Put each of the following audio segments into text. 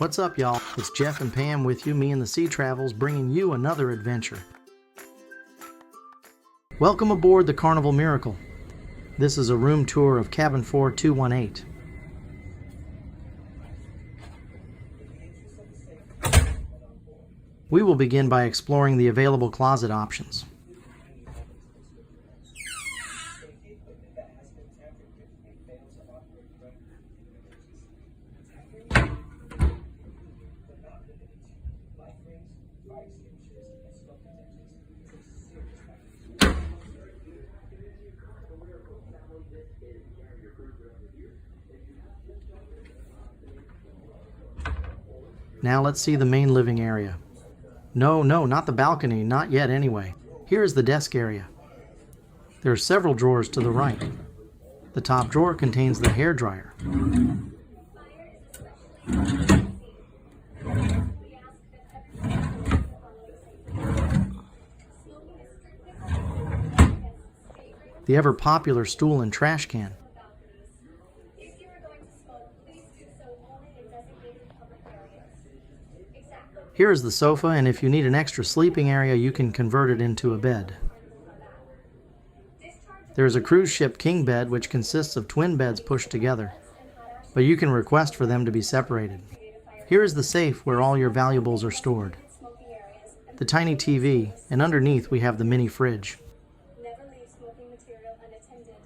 What's up, y'all? It's Jeff and Pam with you, me and the Sea Travels, bringing you another adventure. Welcome aboard the Carnival Miracle. This is a room tour of cabin 4218. We will begin by exploring the available closet options. Now let's see the main living area. No, not the balcony, not yet anyway. Here is the desk area. There are several drawers to the right. The top drawer contains the hairdryer. The ever-popular stool and trash can. Here is the sofa, and if you need an extra sleeping area, you can convert it into a bed. There is a cruise ship king bed, which consists of twin beds pushed together, but you can request for them to be separated. Here is the safe where all your valuables are stored. The tiny TV, and underneath we have the mini fridge. Never leave smoking material unattended.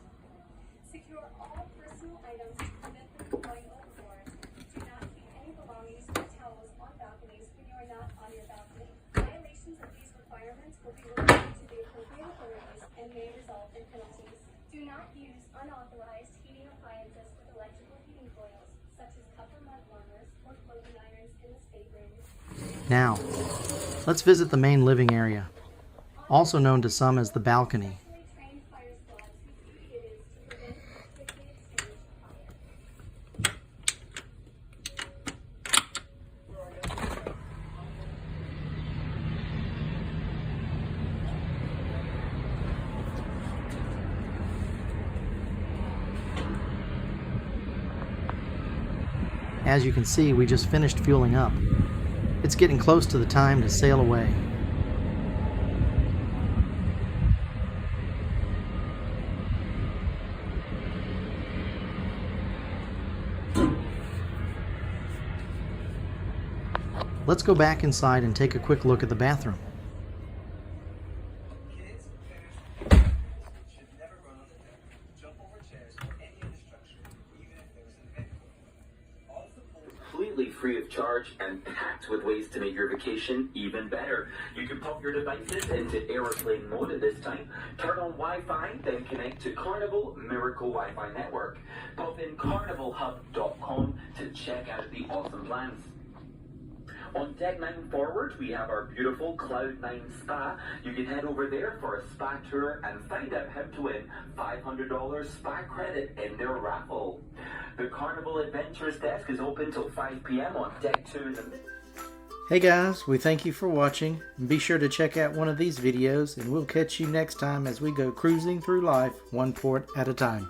Secure all personal items to prevent them from going overboard. Do not keep any belongings or towels on balconies when you are not on your balcony. Violations of these requirements will be reported to the appropriate authorities and may result in penalties. Do not use unauthorized heating appliances with electrical heating coils, such as copper mud warmers or clothing irons in the staterooms. Now, let's visit the main living area, also known to some as the balcony. As you can see, we just finished fueling up. It's getting close to the time to sail away. Let's go back inside and take a quick look at the bathroom. Completely free of charge and packed with ways to make your vacation even better. You can pop your devices into airplane mode at this time, turn on Wi-Fi, then connect to Carnival Miracle Wi-Fi Network. Pop in carnivalhub.com to check out the awesome plans. On Deck 9 forward, we have our beautiful Cloud 9 Spa. You can head over there for a spa tour and find out how to win $500 spa credit in their raffle. The Carnival Adventures desk is open till 5 p.m. on Deck 2 in the Hey guys, we thank you for watching. Be sure to check out one of these videos, and we'll catch you next time as we go cruising through life, one port at a time.